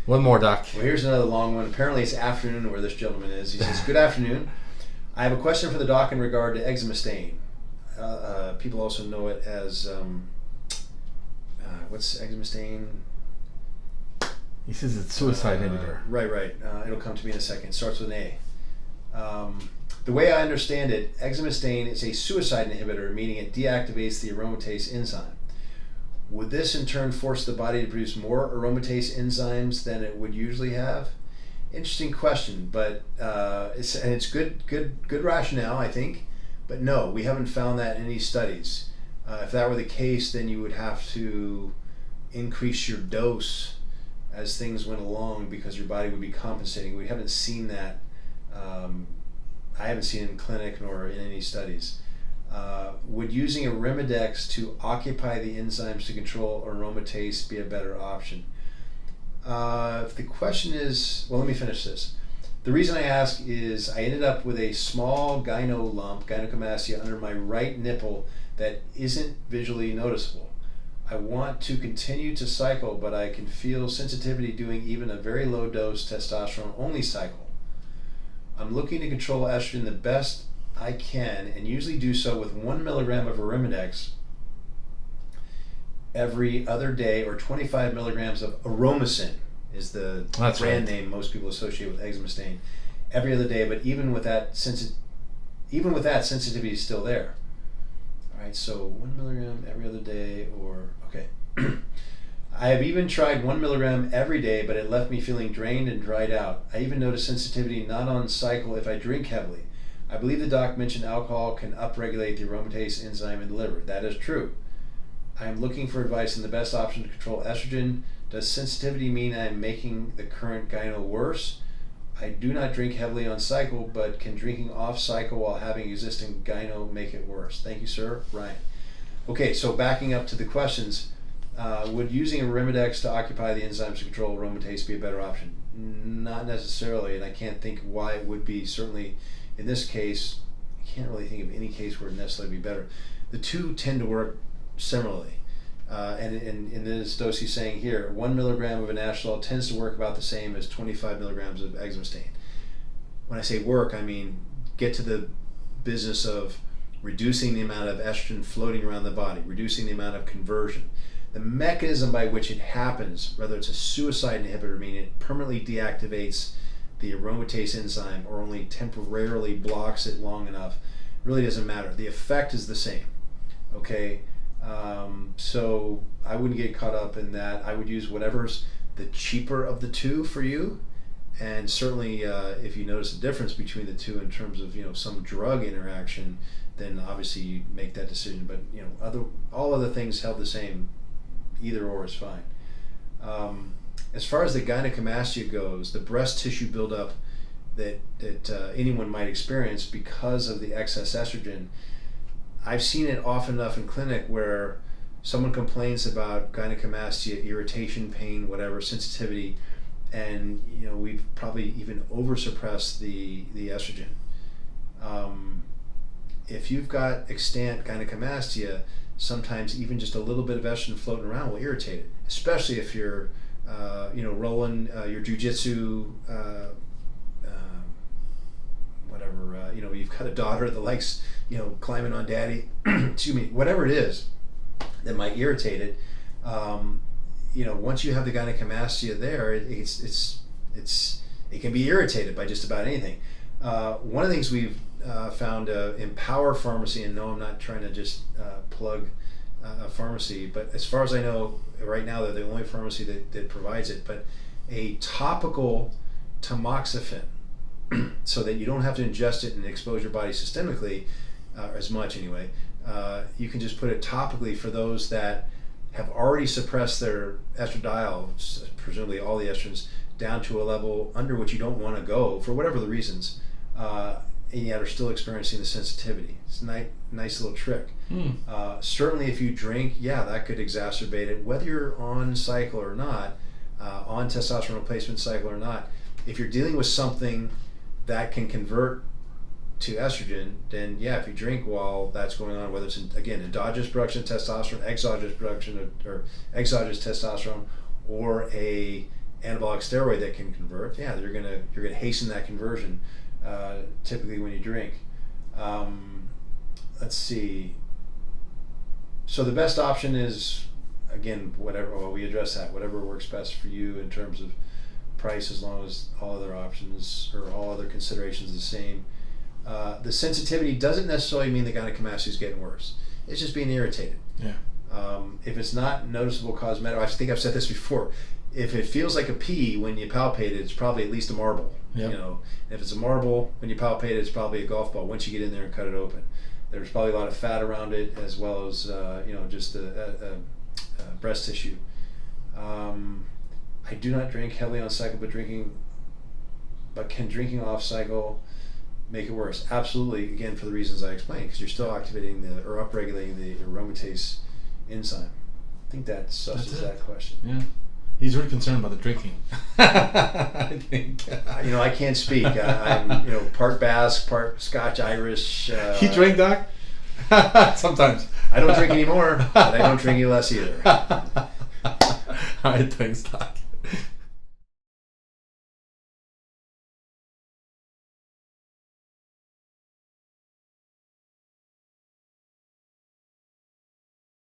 One more, Doc. Well, here's another long one. Apparently it's afternoon where this gentleman is. He says, good afternoon. I have a question for the doc in regard to eczema stain. People also know it as, what's eczema stain? He says it's suicide inhibitor. Right. It'll come to me in a second. It starts with an A. The way I understand it, eczema stain is a suicide inhibitor, meaning it deactivates the aromatase enzyme. Would this in turn force the body to produce more aromatase enzymes than it would usually have? Interesting question, but it's good rationale, I think. But no, we haven't found that in any studies. If that were the case, then you would have to increase your dose as things went along because your body would be compensating. We haven't seen that. I haven't seen it in clinic nor in any studies. Would using Arimidex to occupy the enzymes to control aromatase be a better option? If the question is, well, let me finish this. The reason I ask is I ended up with a small gyno lump, gynecomastia, under my right nipple that isn't visually noticeable. I want to continue to cycle, but I can feel sensitivity doing even a very low dose testosterone only cycle. I'm looking to control estrogen the best I can and usually do so with 1 milligram of Arimidex every other day, or 25 milligrams of Aromasin is the brand name most people associate with eczema stain, every other day. But even with that sensitivity is still there. All right, so 1 milligram every other day, or okay. I have even tried 1 milligram every day, but it left me feeling drained and dried out. I even noticed sensitivity not on cycle if I drink heavily. I believe the doc mentioned alcohol can upregulate the aromatase enzyme in the liver. That is true. I am looking for advice on the best option to control estrogen. Does sensitivity mean I am making the current gyno worse? I do not drink heavily on cycle, but can drinking off cycle while having existing gyno make it worse? Thank you, sir. Ryan. Okay, so backing up to the questions, would using Arimidex to occupy the enzymes to control aromatase be a better option? Not necessarily, and I can't think why it would be. Certainly in this case, I can't really think of any case where it necessarily be better. The two tend to work similarly. And in this dose he's saying here, 1 milligram of anastrozole tends to work about the same as 25 milligrams of eczema stain. When I say work, I mean get to the business of reducing the amount of estrogen floating around the body, reducing the amount of conversion. The mechanism by which it happens, whether it's a suicide inhibitor, meaning it permanently deactivates the aromatase enzyme or only temporarily blocks it long enough, really doesn't matter. The effect is the same. Okay, so I wouldn't get caught up in that. I would use whatever's the cheaper of the two for you, and certainly if you notice a difference between the two in terms of some drug interaction, then obviously you make that decision. But all other things held the same, either or is fine. As far as the gynecomastia goes, the breast tissue buildup that anyone might experience because of the excess estrogen, I've seen it often enough in clinic where someone complains about gynecomastia, irritation, pain, whatever, sensitivity, and we've probably even oversuppressed the estrogen. If you've got extant gynecomastia, sometimes even just a little bit of estrogen floating around will irritate it, especially if you're rolling your jujitsu, whatever, you've got a daughter that likes, climbing on daddy, excuse me, whatever it is that might irritate it. Once you have the gynecomastia there, it can be irritated by just about anything. One of the things we've found in Power Pharmacy, and no, I'm not trying to just plug a pharmacy, but as far as I know, right now they're the only pharmacy that provides it, but a topical tamoxifen, so that you don't have to ingest it and expose your body systemically as much anyway. You can just put it topically for those that have already suppressed their estradiol, presumably all the estrogens, down to a level under which you don't want to go for whatever the reasons, and yet are still experiencing the sensitivity. It's a nice little trick. Certainly if you drink, that could exacerbate it, whether you're on cycle or not, on testosterone replacement cycle or not. If you're dealing with something that can convert to estrogen, then if you drink while that's going on, whether it's endogenous production of testosterone, exogenous production or exogenous testosterone, or a anabolic steroid that can convert, you're gonna hasten that conversion. Typically, when you drink, let's see. So the best option is, again, whatever. Well, we address that. Whatever works best for you in terms of price, as long as all other options or all other considerations are the same. The sensitivity doesn't necessarily mean the gynecomastia is getting worse. It's just being irritated. Yeah. If it's not noticeable cosmetic, I think I've said this before. If it feels like a pea when you palpate it, it's probably at least a marble. Yep. You know, and if it's a marble when you palpate it, it's probably a golf ball. Once you get in there and cut it open, there's probably a lot of fat around it, as well as just breast tissue. I do not drink heavily on cycle, but can drinking off cycle make it worse? Absolutely. Again, for the reasons I explained, because you're still activating or upregulating the aromatase enzyme. I think that susses that question. Yeah. He's really concerned about the drinking. I think. I can't speak. I'm part Basque, part Scotch, Irish. You drink, Doc? Sometimes. I don't drink anymore, but I don't drink any less either. All right, thanks, Doc.